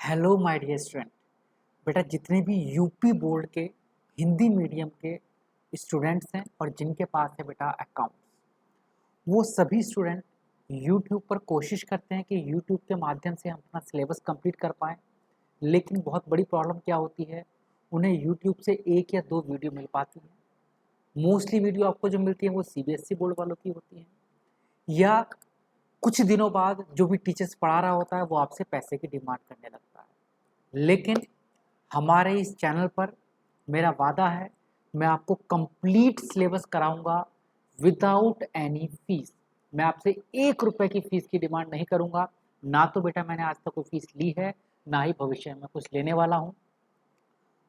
Hello my dear student. बेटा जितने भी यूपी बोर्ड के हिंदी मीडियम के स्टूडेंट्स हैं और जिनके पास है बेटा अकाउंट, वो सभी स्टूडेंट यूट्यूब पर कोशिश करते हैं कि यूट्यूब के माध्यम से हम अपना सिलेबस कंप्लीट कर पाएँ। लेकिन बहुत बड़ी प्रॉब्लम क्या होती है, उन्हें यूट्यूब से 1 या 2 वीडियो मिल पाती हैं। मोस्टली वीडियो आपको जो मिलती है वो सीबीएसई बोर्ड वालों की होती हैं, या कुछ दिनों बाद जो भी टीचर्स पढ़ा रहा होता है वो आपसे पैसे की डिमांड करने लगता है। लेकिन हमारे इस चैनल पर मेरा वादा है, मैं आपको कंप्लीट सिलेबस कराऊंगा विदाउट एनी फीस। मैं आपसे 1 रुपए की फ़ीस की डिमांड नहीं करूंगा। ना तो बेटा मैंने आज तक कोई फ़ीस ली है, ना ही भविष्य में कुछ लेने वाला हूं।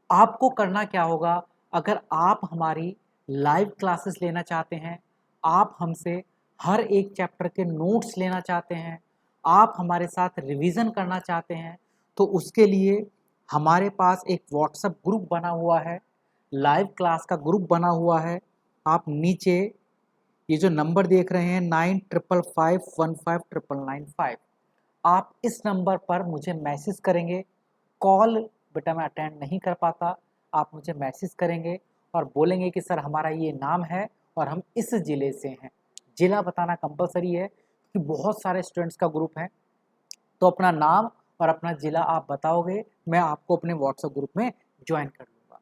आपको करना क्या होगा, अगर आप हमारी लाइव क्लासेस लेना चाहते हैं, आप हमसे हर एक चैप्टर के नोट्स लेना चाहते हैं, आप हमारे साथ रिवीजन करना चाहते हैं, तो उसके लिए हमारे पास एक व्हाट्सएप ग्रुप बना हुआ है, लाइव क्लास का ग्रुप बना हुआ है। आप नीचे ये जो नंबर देख रहे हैं 9555159995, आप इस नंबर पर मुझे मैसेज करेंगे। कॉल बेटा मैं अटेंड नहीं कर पाता, आप मुझे मैसेज करेंगे और बोलेंगे कि सर हमारा ये नाम है और हम इस ज़िले से हैं। ज़िला बताना कंपलसरी है कि बहुत सारे स्टूडेंट्स का ग्रुप है, तो अपना नाम और अपना ज़िला आप बताओगे, मैं आपको अपने व्हाट्सएप ग्रुप में ज्वाइन कर लूँगा।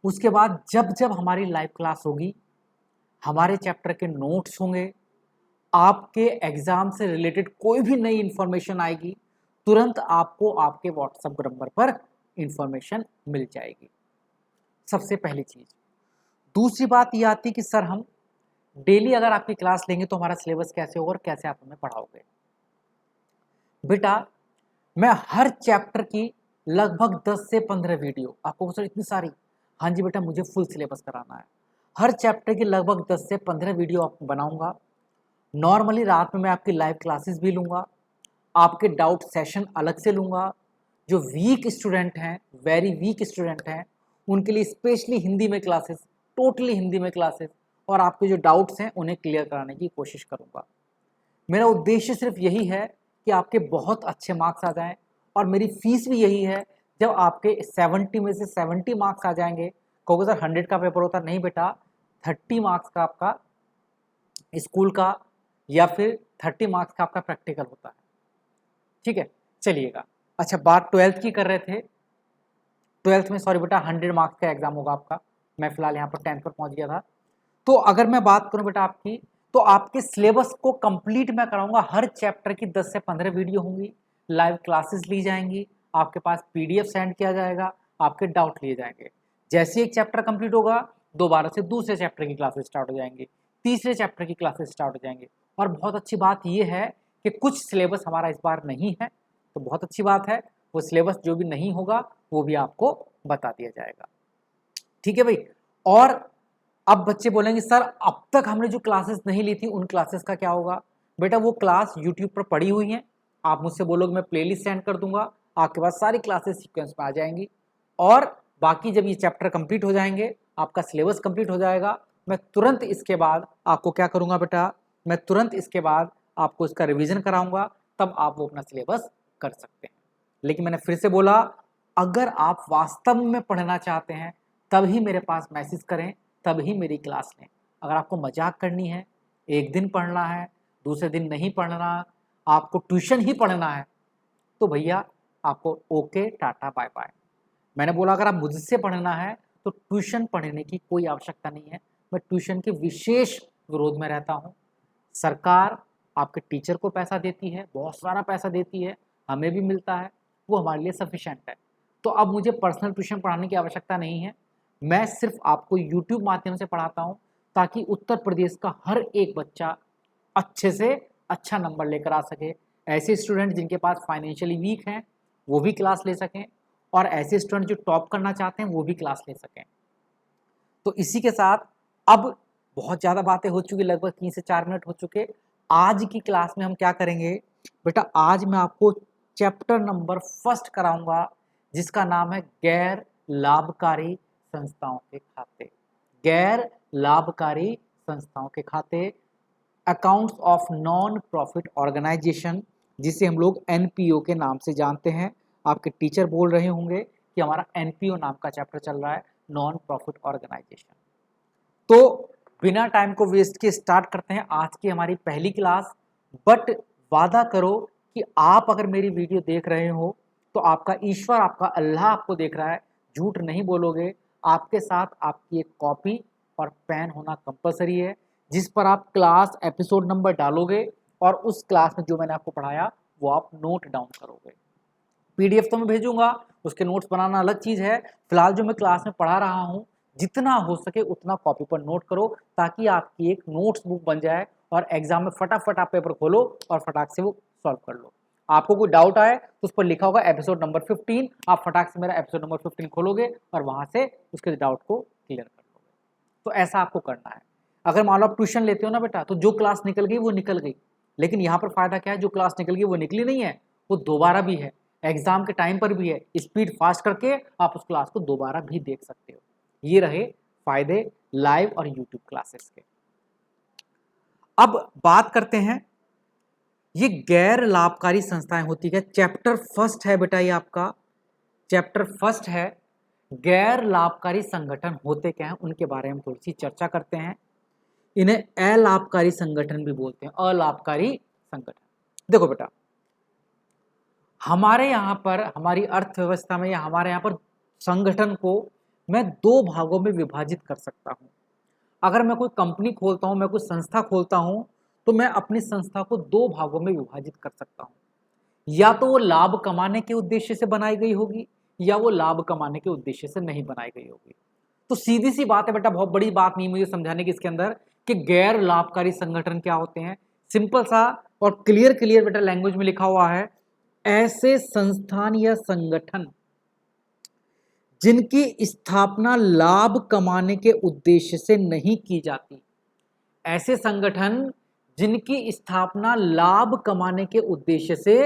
उसके बाद जब जब हमारी लाइव क्लास होगी, हमारे चैप्टर के नोट्स होंगे, आपके एग्ज़ाम से रिलेटेड कोई भी नई इन्फॉर्मेशन आएगी, तुरंत आपको आपके व्हाट्सएप नंबर पर इन्फॉर्मेशन मिल जाएगी। सबसे पहली चीज़। दूसरी बात ये आती है कि सर हम डेली अगर आपकी क्लास लेंगे तो हमारा सिलेबस कैसे होगा और कैसे आप हमें पढ़ाओगे? बेटा मैं हर चैप्टर की लगभग 10 से 15 वीडियो, आपको सर इतनी सारी? हाँ जी बेटा, मुझे फुल सिलेबस कराना है। हर चैप्टर की लगभग 10 से 15 वीडियो आपको बनाऊंगा। नॉर्मली रात में मैं आपकी लाइव क्लासेस भी लूँगा, आपके डाउट सेशन अलग से लूँगा। जो वीक स्टूडेंट हैं, वेरी वीक स्टूडेंट हैं, उनके लिए स्पेशली हिंदी में क्लासेस, टोटली हिंदी में क्लासेस, और आपके जो डाउट्स हैं उन्हें क्लियर कराने की कोशिश करूँगा। मेरा उद्देश्य सिर्फ यही है कि आपके बहुत अच्छे मार्क्स आ जाएँ, और मेरी फ़ीस भी यही है। जब आपके 70 में से 70 मार्क्स आ जाएँगे, कहोगे सर 100 का पेपर होता है। नहीं बेटा, 30 मार्क्स का आपका स्कूल का या फिर 30 मार्क्स का आपका प्रैक्टिकल होता है। ठीक है, चलिएगा। अच्छा, बात 12th की कर रहे थे। 12th में सॉरी बेटा 100 मार्क्स का एग्जाम होगा आपका। मैं फिलहाल यहाँ पर 10th पर पहुँच गया था। तो अगर मैं बात करूँ बेटा आपकी, तो आपके सिलेबस को कंप्लीट मैं कराऊंगा। हर चैप्टर की 10 से 15 वीडियो होंगी, लाइव क्लासेस ली जाएंगी, आपके पास पीडीएफ सेंड किया जाएगा, आपके डाउट लिए जाएंगे। जैसे एक चैप्टर कंप्लीट होगा, दोबारा से दूसरे चैप्टर की क्लासेस स्टार्ट हो जाएंगी, तीसरे चैप्टर की क्लासेस स्टार्ट हो जाएंगी। और बहुत अच्छी बात यह है कि कुछ सिलेबस हमारा इस बार नहीं है, तो बहुत अच्छी बात है। वो सिलेबस जो भी नहीं होगा वो भी आपको बता दिया जाएगा। ठीक है भाई। और अब बच्चे बोलेंगे सर अब तक हमने जो क्लासेस नहीं ली थी उन क्लासेस का क्या होगा? बेटा वो क्लास यूट्यूब पर पड़ी हुई हैं, आप मुझसे बोलोगे मैं प्लेलिस्ट सेंड कर दूंगा, आपके पास सारी क्लासेस सीक्वेंस में आ जाएंगी। और बाकी जब ये चैप्टर कंप्लीट हो जाएंगे, आपका सिलेबस कंप्लीट हो जाएगा, मैं तुरंत इसके बाद आपको क्या करूंगा बेटा, मैं तुरंत इसके बाद आपको इसका रिविजन कराऊंगा, तब आप वो अपना सिलेबस कर सकते हैं। लेकिन मैंने फिर से बोला, अगर आप वास्तव में पढ़ना चाहते हैं तभी मेरे पास मैसेज करें, तभी मेरी क्लास लें। अगर आपको मजाक करनी है, एक दिन पढ़ना है, दूसरे दिन नहीं पढ़ना, आपको ट्यूशन ही पढ़ना है, तो भैया आपको ओके टाटा बाय बाय। मैंने बोला अगर आप मुझसे पढ़ना है तो ट्यूशन पढ़ने की कोई आवश्यकता नहीं है। मैं ट्यूशन के विशेष विरोध में रहता हूँ। सरकार आपके टीचर को पैसा देती है, बहुत सारा पैसा देती है, हमें भी मिलता है, वो हमारे लिए सफिशेंट है। तो अब मुझे पर्सनल ट्यूशन पढ़ाने की आवश्यकता नहीं है। मैं सिर्फ आपको यूट्यूब माध्यम से पढ़ाता हूँ, ताकि उत्तर प्रदेश का हर एक बच्चा अच्छे से अच्छा नंबर लेकर आ सके। ऐसे स्टूडेंट जिनके पास फाइनेंशियली वीक हैं वो भी क्लास ले सकें, और ऐसे स्टूडेंट जो टॉप करना चाहते हैं वो भी क्लास ले सकें। तो इसी के साथ अब बहुत ज़्यादा बातें हो चुकी, लगभग 3 से 4 मिनट हो चुके। आज की क्लास में हम क्या करेंगे बेटा, आज मैं आपको चैप्टर नंबर फर्स्ट कराऊंगा, जिसका नाम है गैर लाभकारी संस्थाओं के खाते। गैर लाभकारी संस्थाओं के खाते, accounts of non profit organisation, जिसे हम लोग एनपीओ के नाम से जानते हैं। आपके टीचर बोल रहे होंगे कि हमारा एनपीओ नाम का चैप्टर चल रहा है, नॉन प्रॉफिट ऑर्गेनाइजेशन। तो बिना टाइम को वेस्ट किए स्टार्ट करते हैं आज की हमारी पहली क्लास। बट वादा करो कि आप अगर मेरी वीडियो देख रहे हो तो आपका ईश्वर, आपका अल्लाह आपको देख रहा है, झूठ नहीं बोलोगे। आपके साथ आपकी एक कॉपी और पेन होना कंपलसरी है, जिस पर आप क्लास एपिसोड नंबर डालोगे और उस क्लास में जो मैंने आपको पढ़ाया वो आप नोट डाउन करोगे। पीडीएफ तो मैं भेजूंगा, उसके नोट्स बनाना अलग चीज़ है। फिलहाल जो मैं क्लास में पढ़ा रहा हूँ, जितना हो सके उतना कॉपी पर नोट करो, ताकि आपकी एक नोट्स बुक बन जाए और एग्जाम में फटाफट आप पेपर खोलो और फटाक से वो सॉल्व कर लो। आपको कोई डाउट आए तो उस पर लिखा होगा एपिसोड नंबर 15, आप फटाक से मेरा एपिसोड नंबर 15 खोलोगे और वहां से उसके डाउट को क्लियर कर लोगे। तो ऐसा आपको करना है। अगर मान लो आप ट्यूशन लेते हो ना बेटा, तो जो क्लास निकल गई वो निकल गई, लेकिन यहाँ पर फायदा क्या है, जो क्लास निकल गई वो निकली नहीं है, वो दोबारा भी है, एग्जाम के टाइम पर भी है। स्पीड फास्ट करके आप उस क्लास को दोबारा भी देख सकते हो। ये रहे फायदे लाइव और यूट्यूब क्लासेस के। अब बात करते हैं, ये गैर लाभकारी संस्थाएं होती है। चैप्टर फर्स्ट है बेटा, ये आपका चैप्टर फर्स्ट है। गैर लाभकारी संगठन होते क्या हैं उनके बारे में थोड़ी सी चर्चा करते हैं। इन्हें अलाभकारी संगठन भी बोलते हैं, अलाभकारी संगठन। देखो बेटा, हमारे यहाँ पर, हमारी अर्थव्यवस्था में या हमारे यहाँ पर संगठन को मैं दो भागों में विभाजित कर सकता हूँ। अगर मैं कोई कंपनी खोलता हूँ, मैं कोई संस्था खोलता हूँ, तो मैं अपनी संस्था को दो भागों में विभाजित कर सकता हूँ। या तो वो लाभ कमाने के उद्देश्य से बनाई गई होगी, या वो लाभ कमाने के उद्देश्य से नहीं बनाई गई होगी। तो सीधी सी बात है बेटा, बहुत बड़ी बात नहीं मुझे समझाने की इसके अंदर कि गैर लाभकारी संगठन क्या होते हैं। सिंपल सा और क्लियर बेटा लैंग्वेज में लिखा हुआ है, ऐसे संस्थान या संगठन जिनकी स्थापना लाभ कमाने के उद्देश्य से नहीं की जाती। ऐसे संगठन जिनकी स्थापना लाभ कमाने के उद्देश्य से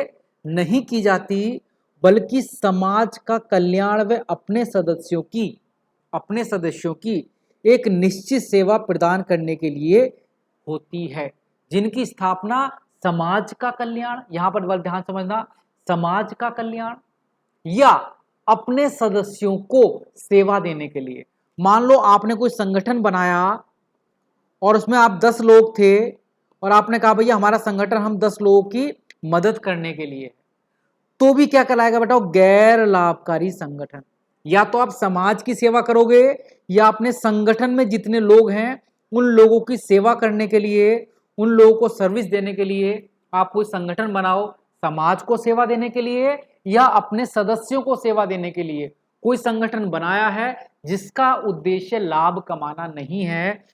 नहीं की जाती, बल्कि समाज का कल्याण व अपने सदस्यों की एक निश्चित सेवा प्रदान करने के लिए होती है। जिनकी स्थापना समाज का कल्याण, यहां पर ध्यान समझना, समाज का कल्याण या अपने सदस्यों को सेवा देने के लिए। मान लो आपने कोई संगठन बनाया और उसमें आप 10 लोग थे और आपने कहा भैया हमारा संगठन हम 10 लोगों की मदद करने के लिए, तो भी क्या कहलाएगा बेटा, गैर लाभकारी संगठन। या तो आप समाज की सेवा करोगे या अपने संगठन में जितने लोग हैं उन लोगों की सेवा करने के लिए, उन लोगों को सर्विस देने के लिए आप कोई संगठन बनाओ, समाज को सेवा देने के लिए या अपने सदस्यों को सेवा देने के लिए कोई संगठन बनाया है जिसका उद्देश्य लाभ कमाना नहीं है,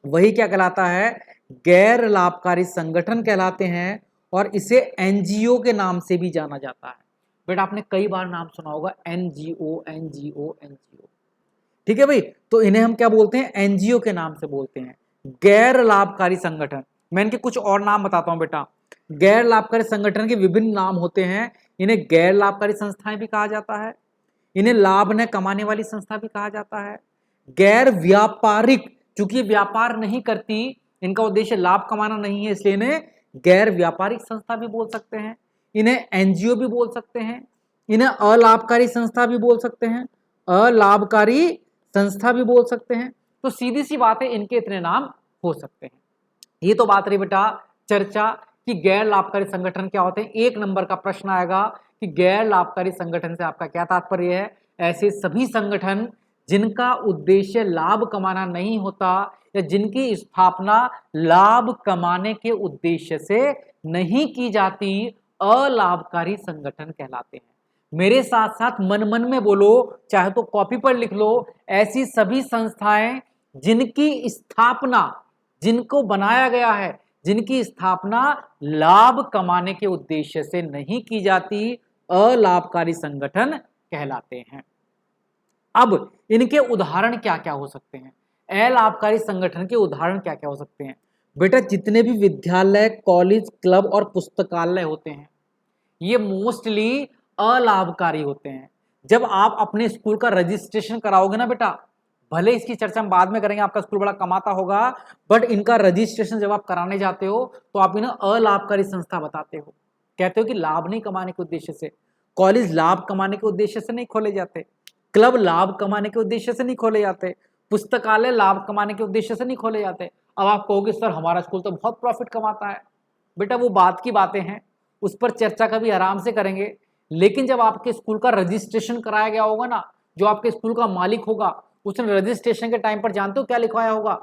वही क्या कहलाता है, गैर लाभकारी संगठन कहलाते हैं। और इसे एनजीओ के नाम से भी जाना जाता है। बेटा आपने कई बार नाम सुना होगा, एनजीओ एनजीओ एनजीओ, ठीक है भाई। तो इन्हें हम क्या बोलते हैं, एनजीओ के नाम से बोलते हैं, गैर लाभकारी संगठन। मैं इनके कुछ और नाम बताता हूं बेटा। गैर लाभकारी संगठन के विभिन्न नाम होते हैं। इन्हें गैर लाभकारी संस्थाएं भी कहा जाता है, इन्हें लाभ न कमाने वाली संस्था भी कहा जाता है। गैर व्यापारिक, चूंकि व्यापार नहीं करती, इनका उद्देश्य लाभ कमाना नहीं है, इसलिए इन्हें गैर व्यापारिक संस्था भी बोल सकते हैं। इन्हें एनजीओ भी बोल सकते हैं, इन्हें अलाभकारी संस्था भी बोल सकते हैं, अलाभकारी संस्था भी बोल सकते हैं। तो सीधी सी बात है, इनके इतने नाम हो सकते हैं। ये तो बात रही बेटा चर्चा कि गैर लाभकारी संगठन क्या होते हैं। एक नंबर का प्रश्न आएगा कि गैर लाभकारी संगठन से आपका क्या तात्पर्य है। ऐसे सभी संगठन जिनका उद्देश्य लाभ कमाना नहीं होता या जिनकी स्थापना लाभ कमाने के उद्देश्य से नहीं की जाती, अलाभकारी संगठन कहलाते हैं। मेरे साथ साथ मन मन में बोलो, चाहे तो कॉपी पर लिख लो, ऐसी सभी संस्थाएं जिनकी स्थापना, जिनको बनाया गया है, जिनकी स्थापना लाभ कमाने के उद्देश्य से नहीं की जाती, अलाभकारी संगठन कहलाते हैं। अब इनके उदाहरण क्या क्या हो सकते हैं, अलाभकारी संगठन के उदाहरण क्या क्या हो सकते हैं। बेटा जितने भी विद्यालय, कॉलेज, क्लब और पुस्तकालय होते हैं, ये मोस्टली अलाभकारी होते हैं। जब आप अपने स्कूल का रजिस्ट्रेशन कराओगे ना बेटा, भले इसकी चर्चा हम बाद में करेंगे, आपका स्कूल बड़ा कमाता होगा, बट इनका रजिस्ट्रेशन जब आप कराने जाते हो तो आप इन्हें अलाभकारी संस्था बताते हो, कहते हो कि लाभ नहीं कमाने के उद्देश्य से। कॉलेज लाभ कमाने के उद्देश्य से नहीं खोले जाते, क्लब लाभ कमाने के उद्देश्य से नहीं खोले जाते, पुस्तकालय लाभ कमाने के उद्देश्य से नहीं खोले जाते। अब आप कहोगे सर हमारा स्कूल तो बहुत प्रॉफिट कमाता है। बेटा वो बात की बातें हैं, उस पर चर्चा कभी आराम से करेंगे। लेकिन जब आपके स्कूल का रजिस्ट्रेशन कराया गया होगा ना, जो आपके स्कूल का मालिक होगा उसने रजिस्ट्रेशन के टाइम पर जानते हो क्या लिखवाया होगा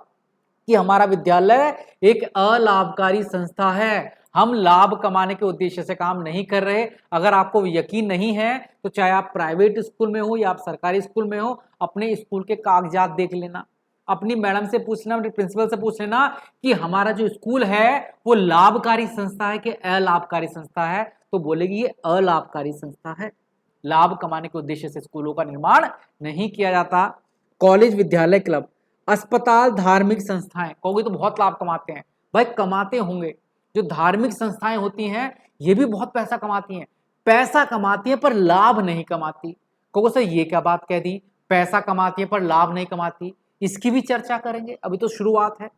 कि हमारा विद्यालय एक अलाभकारी संस्था है, हम लाभ कमाने के उद्देश्य से काम नहीं कर रहे। अगर आपको यकीन नहीं है तो चाहे आप प्राइवेट स्कूल में हो या आप सरकारी स्कूल में हो, अपने स्कूल के कागजात देख लेना, अपनी मैडम से पूछ लेना, अपने प्रिंसिपल से पूछ लेना कि हमारा जो स्कूल है वो लाभकारी संस्था है कि अलाभकारी संस्था है, तो बोलेगी ये अलाभकारी संस्था है, लाभ कमाने के उद्देश्य से स्कूलों का निर्माण नहीं किया जाता। कॉलेज, विद्यालय, क्लब, अस्पताल, धार्मिक संस्थाएं, कहोगे तो बहुत लाभ कमाते हैं। भाई कमाते होंगे, जो धार्मिक संस्थाएं होती हैं ये भी बहुत पैसा कमाती हैं, पैसा कमाती हैं पर लाभ नहीं कमाती। कहोगे सर ये क्या बात कह दी, पैसा कमाती है पर लाभ नहीं कमाती, इसकी भी चर्चा करेंगे, अभी तो शुरुआत है।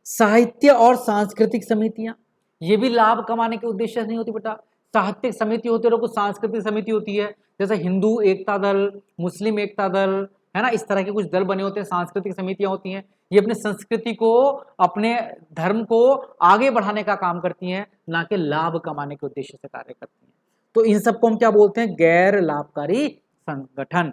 साहित्य और सांस्कृतिक समितियां, ये भी लाभ कमाने के उद्देश्य से नहीं होती बेटा। साहित्यिक समिति होती है और कुछ सांस्कृतिक समिति होती है, जैसे हिंदू एकता दल, मुस्लिम एकता दल, है ना, इस तरह के कुछ दल बने होते हैं, सांस्कृतिक समितियां होती हैं। ये अपनी संस्कृति को, अपने धर्म को आगे बढ़ाने का काम करती हैं, ना कि लाभ कमाने के उद्देश्य से कार्य करती हैं। तो इन सबको हम क्या बोलते हैं, गैर लाभकारी संगठन।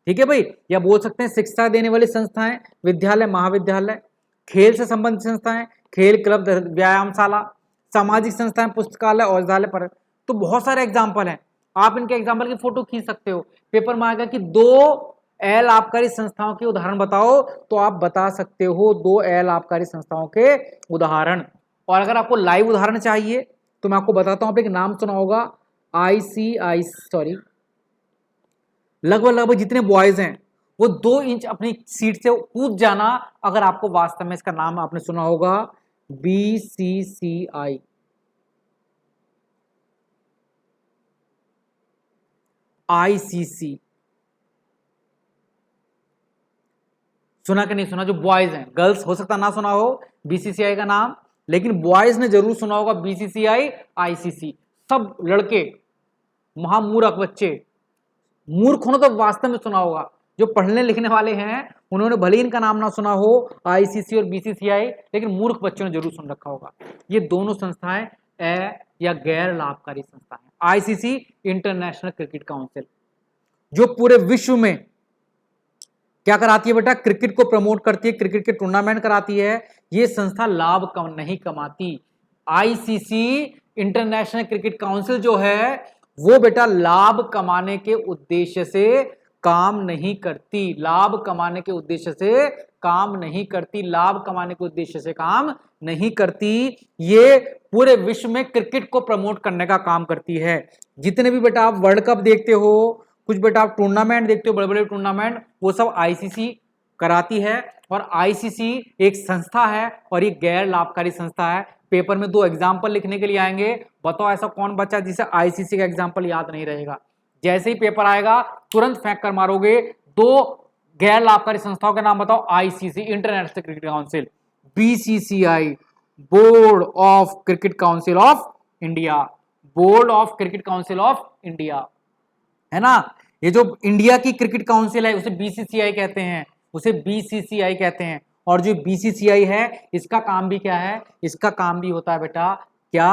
ठीक है भाई, या बोल सकते हैं शिक्षा देने वाली संस्थाएं, विद्यालय, महाविद्यालय, खेल से संबंधित संस्थाएं, खेल क्लब, व्यायामशाला, सामाजिक संस्थाएं, पुस्तकालय, औषधालय पर। तो बहुत सारे एग्जाम्पल हैं, आप इनके एग्जाम्पल की फोटो खींच सकते हो। पेपर में आएगा कि 2 अलाभकारी संस्थाओं के उदाहरण बताओ, तो आप बता सकते हो 2 अलाभकारी संस्थाओं के उदाहरण। और अगर आपको लाइव उदाहरण चाहिए तो मैं आपको बताता हूं, आप एक नाम सुना होगा, लगभग जितने बॉयज हैं वो 2 इंच अपनी सीट से कूद जाना, अगर आपको वास्तव में इसका नाम आपने सुना होगा, BCCI। ICC सुना कि नहीं सुना? जो बॉयज हैं, गर्ल्स हो सकता ना सुना हो BCCI का नाम, लेकिन बॉयज ने जरूर सुना होगा BCCI, ICC। सब लड़के, महामूर्ख बच्चे, मूर्ख होना तो वास्तव में सुना होगा, जो पढ़ने लिखने वाले हैं उन्होंने भले इनका नाम ना सुना हो, ICC और BCCI, लेकिन मूर्ख बच्चों ने जरूर सुन रखा होगा। ये दोनों संस्थाएं या गैर लाभकारी संस्था है। ICC, इंटरनेशनल क्रिकेट काउंसिल, जो पूरे विश्व में क्या कराती है बेटा, क्रिकेट को प्रमोट करती है, क्रिकेट के टूर्नामेंट कराती है। ये संस्था लाभ नहीं कमाती। ICC, इंटरनेशनल क्रिकेट काउंसिल जो है वो बेटा लाभ कमाने के उद्देश्य से काम नहीं करती, लाभ कमाने के उद्देश्य से काम नहीं करती, लाभ कमाने के उद्देश्य से काम नहीं करती। ये पूरे विश्व में क्रिकेट को प्रमोट करने का काम करती है। जितने भी बेटा आप वर्ल्ड कप देखते हो, कुछ बेटा आप टूर्नामेंट देखते हो, बड़े बड़े टूर्नामेंट, वो सब ICC कराती है। और ICC एक संस्था है और ये गैर लाभकारी संस्था है। पेपर में 2 एग्जाम्पल लिखने के लिए आएंगे, बताओ ऐसा कौन बच्चा जिसे ICC का एग्जाम्पल याद नहीं रहेगा? जैसे ही पेपर आएगा तुरंत फेंक कर मारोगे, 2 गैर लाभकारी संस्थाओं के नाम बताओ, ICC, international cricket council, BCCI, board of cricket council of India, board of cricket council of India, है ना। ये जो इंडिया की क्रिकेट काउंसिल है उसे BCCI कहते हैं, उसे BCCI कहते हैं। और जो BCCI है इसका काम भी क्या है, इसका काम भी होता है बेटा क्या,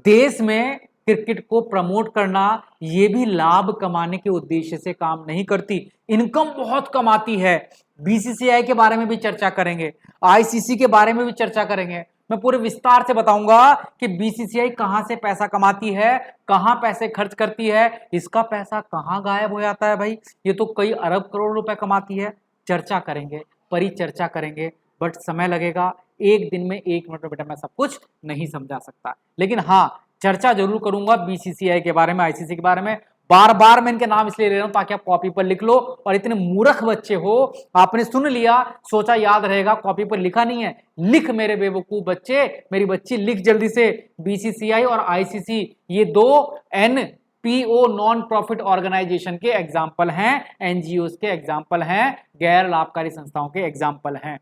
देश में क्रिकेट को प्रमोट करना। ये भी लाभ कमाने के उद्देश्य से काम नहीं करती, इनकम बहुत कमाती है। BCCI के बारे में भी चर्चा करेंगे, ICC के बारे में भी चर्चा करेंगे, मैं पूरे विस्तार से बताऊंगा कि BCCI कहां से पैसा कमाती है, कहां पैसे खर्च करती है, इसका पैसा कहां गायब हो जाता है। भाई ये तो कई अरब करोड़ रुपए कमाती है। चर्चा करेंगे, परिचर्चा करेंगे, बट समय लगेगा। एक दिन में 1 मिनट में बेटा मैं सब कुछ नहीं समझा सकता, लेकिन हाँ चर्चा जरूर करूंगा BCCI के बारे में, ICC के बारे में। बार बार मैं इनके नाम इसलिए ले रहा हूं ताकि आप कॉपी पर लिख लो। और इतने मूर्ख बच्चे हो, आपने सुन लिया, सोचा याद रहेगा, कॉपी पर लिखा नहीं है। लिख मेरे बेवकूफ बच्चे, मेरी बच्ची लिख जल्दी से। BCCI और ICC ये 2 NPO, नॉन प्रॉफिट ऑर्गेनाइजेशन के एग्जाम्पल हैं, NGOs के एग्जाम्पल हैं, गैर लाभकारी संस्थाओं के एग्जाम्पल हैं।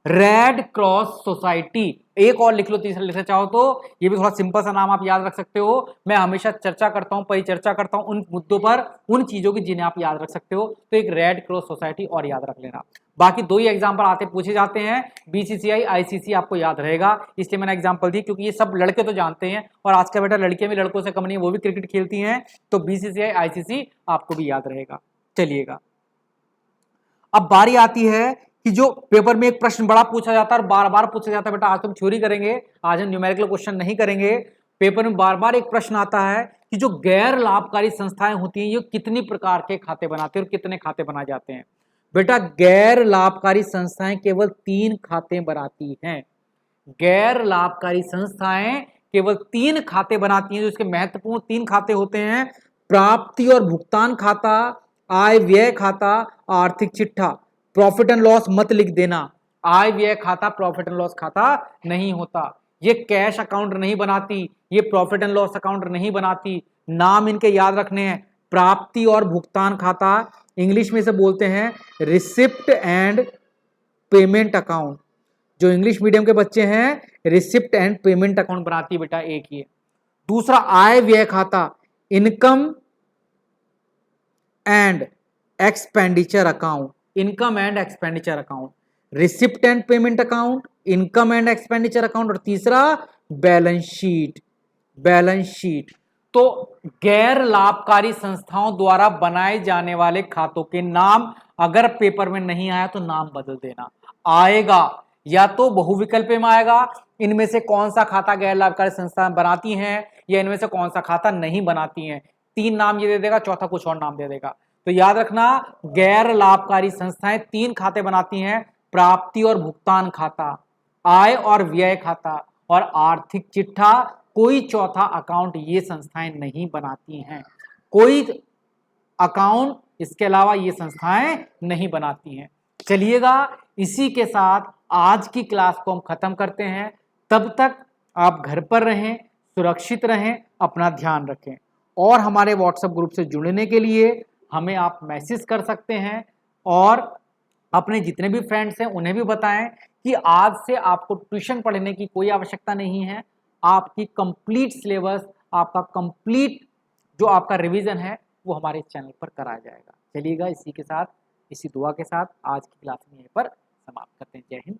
Red cross society. एक और लिख लो, तीसरा लिखना चाहो तो, ये भी थोड़ा सिंपल सा नाम आप याद रख सकते हो। मैं हमेशा चर्चा करता हूं, परिचर्चा करता हूं उन मुद्दों पर, उन चीजों की जिन्हें आप याद रख सकते हो। तो एक रेड क्रॉस सोसाइटी और याद रख लेना। बाकी दो ही एग्जाम्पल आते पूछे जाते हैं, बीसीसीआई आईसीसी आपको याद रहेगा, इसलिए मैंने एग्जाम्पल दी, क्योंकि ये सब लड़के तो जानते हैं और आज का बेटा लड़कियां भी लड़कों से कम नहीं, वो भी क्रिकेट खेलती हैं, तो बीसीसीआई आईसीसी आपको भी याद रहेगा। चलिएगा, अब बारी आती है कि जो पेपर में एक प्रश्न बड़ा पूछा जाता है और बार बार पूछा जाता है, बेटा आज तो हम थ्योरी करेंगे, आज हम न्यूमेरिकल क्वेश्चन नहीं करेंगे। पेपर में बार बार एक प्रश्न आता है कि जो गैर लाभकारी संस्थाएं होती हैं ये कितनी प्रकार के खाते बनाते हैं और कितने खाते बनाए जाते हैं। बेटा गैर लाभकारी संस्थाएं केवल 3 खाते बनाती हैं। गैर लाभकारी संस्थाएं केवल 3 खाते बनाती हैं, जो इसके महत्वपूर्ण 3 खाते होते हैं, प्राप्ति और भुगतान खाता, आय व्यय खाता, आर्थिक चिट्ठा। प्रॉफिट एंड लॉस मत लिख देना, आय व्यय खाता प्रॉफिट एंड लॉस खाता नहीं होता, ये कैश अकाउंट नहीं बनाती, ये प्रॉफिट एंड लॉस अकाउंट नहीं बनाती। नाम इनके याद रखने हैं, प्राप्ति और भुगतान खाता, इंग्लिश में से बोलते हैं रिसिप्ट एंड पेमेंट अकाउंट। जो इंग्लिश मीडियम के बच्चे हैं रिसिप्ट एंड पेमेंट अकाउंट बनाती है बेटा एक ये। दूसरा आय व्यय खाता, income and expenditure account, income and expenditure account, receipt and payment account, income and expenditure account, और तीसरा बैलेंस शीट, बैलेंस शीट। तो गैर लाभकारी संस्थाओं द्वारा बनाए जाने वाले खातों के नाम अगर पेपर में नहीं आया तो नाम बदल देना, आएगा या तो बहुविकल्प में आएगा, इनमें से कौन सा खाता गैर लाभकारी संस्थाएं बनाती हैं या इनमें से कौन सा खाता नहीं बनाती हैं। 3 नाम ये दे देगा, चौथा कुछ और नाम दे देगा। तो याद रखना, गैर लाभकारी संस्थाएं 3 खाते बनाती हैं, प्राप्ति और भुगतान खाता, आय और व्यय खाता और आर्थिक चिट्ठा। कोई चौथा अकाउंट ये संस्थाएं नहीं बनाती हैं, कोई अकाउंट इसके अलावा ये संस्थाएं नहीं बनाती हैं। चलिएगा, इसी के साथ आज की क्लास को हम खत्म करते हैं। तब तक आप घर पर रहें, सुरक्षित रहें, अपना ध्यान रखें। और हमारे व्हाट्सएप ग्रुप से जुड़ने के लिए हमें आप मैसेज कर सकते हैं और अपने जितने भी फ्रेंड्स हैं उन्हें भी बताएं कि आज से आपको ट्यूशन पढ़ने की कोई आवश्यकता नहीं है, आपकी कंप्लीट सिलेबस, आपका कंप्लीट जो आपका रिवीजन है वो हमारे चैनल पर कराया जाएगा। चलिएगा, इसी के साथ, इसी दुआ के साथ आज की क्लास में यहीं पर समाप्त करते हैं। जय हिंद।